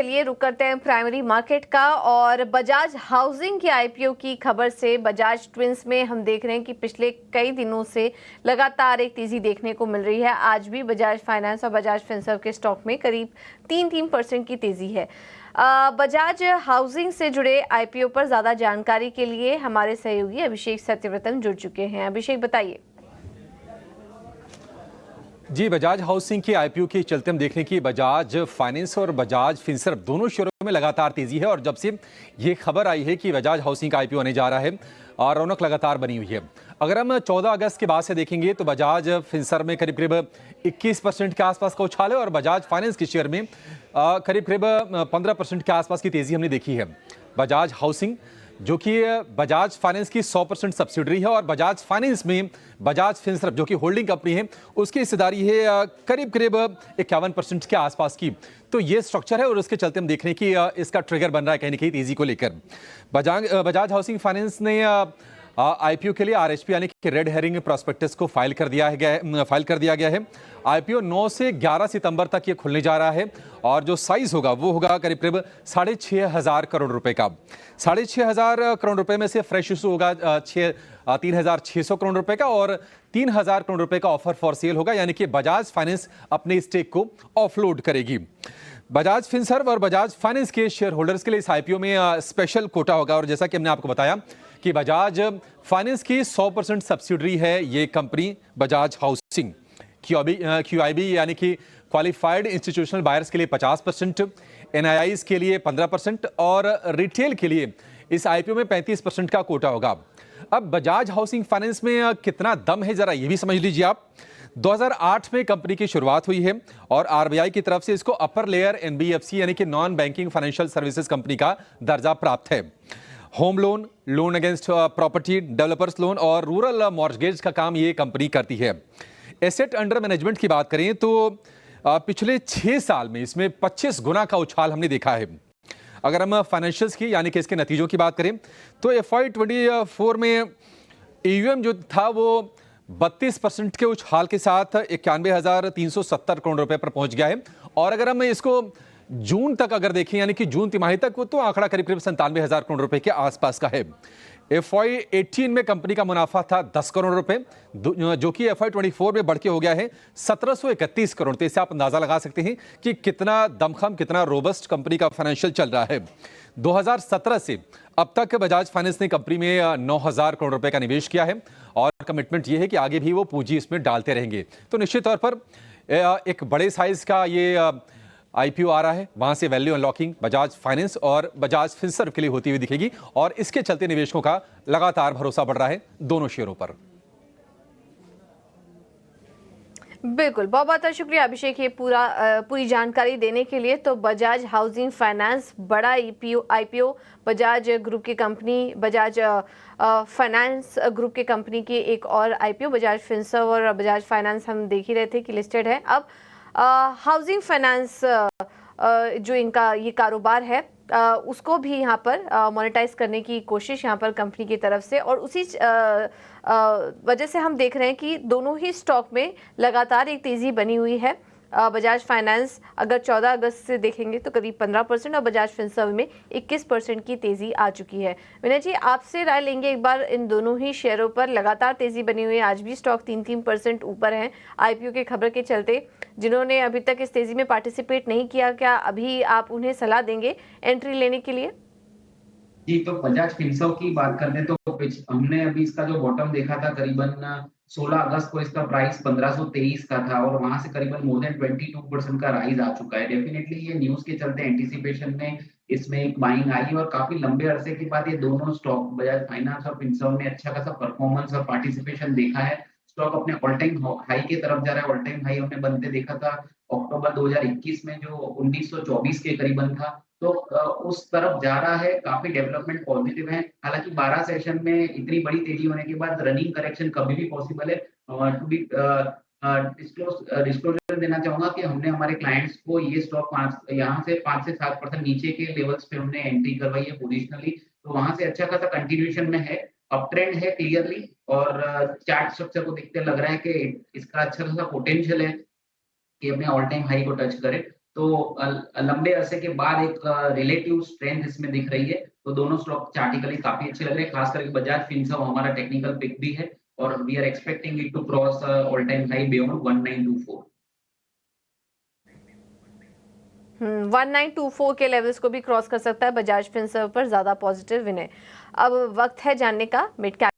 चलिए रुक करते हैं प्राइमरी मार्केट का। और बजाज हाउसिंग के आईपीओ की खबर से बजाज ट्विंस में हम देख रहे हैं कि पिछले कई दिनों से लगातार एक तेजी देखने को मिल रही है। आज भी बजाज फाइनेंस और बजाज फिनसर्व के स्टॉक में करीब 3% की तेजी है। बजाज हाउसिंग से जुड़े आईपीओ पर ज्यादा जानकारी के लिए हमारे सहयोगी अभिषेक सत्यव्रतन जुड़ चुके हैं। अभिषेक, बताइए। जी, बजाज हाउसिंग के आईपीओ के चलते हम देख रहे हैं कि बजाज फाइनेंस और बजाज फिनसर्व दोनों शेयरों में लगातार तेजी है। और जब से ये खबर आई है कि बजाज हाउसिंग का आईपीओ होने जा रहा है और रौनक लगातार बनी हुई है। अगर हम 14 अगस्त के बाद से देखेंगे तो बजाज फिनसर्व में करीब करीब 21% के आसपास का उछाल है और बजाज फाइनेंस के शेयर में करीब करीब 15% के आसपास की तेजी हमने देखी है। बजाज हाउसिंग जो कि बजाज फाइनेंस की 100% सब्सिडरी है और बजाज फाइनेंस में बजाज फिनसर्व जो कि होल्डिंग कंपनी है उसकी हिस्सेदारी है करीब करीब 51% के आसपास की। तो ये स्ट्रक्चर है और उसके चलते हम देख रहे हैं कि इसका ट्रिगर बन रहा है कहीं ना कहीं तेजी को लेकर। बजाज हाउसिंग फाइनेंस ने आईपीओ के लिए आरएचपी यानी कि रेड हेरिंग प्रोस्पेक्टस को फाइल कर दिया गया है। आईपीओ 9 से 11 सितंबर तक ये खुलने जा रहा है और जो साइज होगा वो होगा करीब करीब 6,500 करोड़ रुपए का। 6,500 करोड़ रुपए में से फ्रेश इशू होगा 3,600 करोड़ रुपए का और 3,000 करोड़ रुपए का ऑफर फॉर सेल होगा, यानी कि बजाज फाइनेंस अपने स्टेक को ऑफलोड करेगी। बजाज फिनसर्व और बजाज फाइनेंस के शेयर होल्डर्स के लिए इस आईपीओ में स्पेशल कोटा होगा। और जैसा कि हमने आपको बताया कि बजाज फाइनेंस की 100% सब्सिडरी है ये कंपनी बजाज हाउसिंग। क्यूआईबी यानी कि क्वालिफाइड इंस्टीट्यूशनल बायर्स के लिए 50%, एनआईआईज के लिए 15% और रिटेल के लिए इस आईपीओ में 35% का कोटा होगा। अब बजाज हाउसिंग फाइनेंस में कितना दम है जरा ये भी समझ लीजिए आप। 2008 में कंपनी की शुरुआत हुई है और आरबीआई की तरफ से इसको अपर लेयर एनबीएफसी यानी कि non banking financial services company का दर्जा प्राप्त है। Home loan, loan against property, developers loan और रूरल मॉर्गेज का काम ये कंपनी करती है। एसेट अंडर मैनेजमेंट की बात करें तो पिछले 6 साल में इसमें 25 गुना का उछाल हमने देखा है। अगर हम फाइनेंशियल्स की यानी कि इसके नतीजों की बात करें तो FY24 में AUM जो था वो 32% के उछाल के साथ 91,370 करोड़ रुपए पर पहुंच गया है। और अगर हम इसको जून तक अगर देखें यानी कि जून तिमाही तक वो तो आंकड़ा करीब करीब 97,000 करोड़ रुपए के आसपास का है। FY18 में कंपनी का मुनाफा था 10 करोड़ रुपए जो कि FY24 में बढ़ के हो गया है 1731 करोड़। तो इससे आप अंदाजा लगा सकते हैं कि कितना दमखम, कितना रोबस्ट कंपनी का फाइनेंशियल चल रहा है। 2017 से अब तक बजाज फाइनेंस ने कंपनी में 9,000 करोड़ रुपए का निवेश किया है और कमिटमेंट ये है कि आगे भी वो पूंजी इसमें डालते रहेंगे। तो निश्चित तौर पर एक बड़े साइज का ये आईपीओ आ रहा है, वहां से वैल्यू अनलॉकिंग बजाज फाइनेंस और बजाज फिनसर्व के लिए होती हुई दिखेगी और इसके चलते निवेशकों का लगातार भरोसा बढ़ रहा है दोनों शेयरों पर। बिल्कुल, बहुत बहुत शुक्रिया अभिषेक ये पूरी जानकारी देने के लिए। तो बजाज हाउसिंग फाइनेंस बड़ा आईपीओ बजाज ग्रुप की कंपनी, बजाज फाइनेंस ग्रुप की कंपनी की एक और आईपीओ बजाज फिनसर्व और बजाज फाइनेंस हम देख ही रहे थे कि लिस्टेड है। अब हाउसिंग फाइनेंस जो इनका ये कारोबार है उसको भी यहाँ पर मोनेटाइज करने की कोशिश यहाँ पर कंपनी की तरफ से, और उसी वजह से हम देख रहे हैं कि दोनों ही स्टॉक में लगातार एक तेज़ी बनी हुई है। बजाज फाइनेंस अगर 14 अगस्त से देखेंगे तो करीब 15% और बजाज फिनसर्व में 21% की तेज़ी आ चुकी है। विनय जी, आपसे राय लेंगे एक बार इन दोनों ही शेयरों पर। लगातार तेज़ी बनी हुई है, आज भी स्टॉक 3% ऊपर है आईपीओ के खबर के चलते। जिन्होंने अभी तक इस तेज़ी में पार्टिसिपेट नहीं किया, क्या अभी आप उन्हें सलाह देंगे एंट्री लेने के लिए? जी, तो बजाज फिनसर्व की बात कर लें तो हमने अभी इसका जो बॉटम देखा था करीबन 16 अगस्त को इसका प्राइस 1523 का था और वहां से करीबन मोर देन 22% का राइज आ चुका है। डेफिनेटली ये न्यूज के चलते एंटिसिपेशन में इसमें एक बाइंग आई और काफी लंबे अरसे के बाद ये दोनों स्टॉक बजाज फाइनेंस और फिनसर्व ने अच्छा खासा परफॉर्मेंस और पार्टिसिपेशन देखा है। स्टॉक अपने ऑल टाइम हाई की तरफ जा रहा है। ऑल टाइम हाई हमने बनते देखा था अक्टूबर 2021 में जो 1924 के करीबन था। तो उस तरफ जा रहा है, काफी डेवलपमेंट पॉजिटिव है। हालांकि 12 सेशन में इतनी बड़ी तेजी होने के बाद रनिंग करेक्शन कभी भी पॉसिबल है। टू बी डिस्क्लोजर देना चाहूंगा कि हमने हमारे क्लाइंट्स को ये स्टॉक यहाँ से 5 से 7% नीचे के लेवल्स पे हमने एंट्री करवाई है पोजिशनली। तो वहां से अच्छा खासा कंटिन्यूएशन में है, अप ट्रेंड है क्लियरली और चार्ट स्ट्रक्चर को देखते लग रहा है कि इसका अच्छा खासा पोटेंशियल है कि अपने ऑल टाइम हाई को टच करे। तो लंबे अरसे के बाद एक रिलेटिव स्ट्रेंथ इसमें दिख रही है। तो दोनों स्टॉक चार्टिकली काफी अच्छे लग रहे हैं, खास करके बजाज फिनसर्व हमारा टेक्निकल पिक भी है और we are expecting it to cross all time high beyond 1924। 1924 के लेवल्स को भी क्रॉस कर सकता है बजाज फिनसर्व पर, ज्यादा पॉजिटिव विनय। अब वक्त है जानने का मिड कैप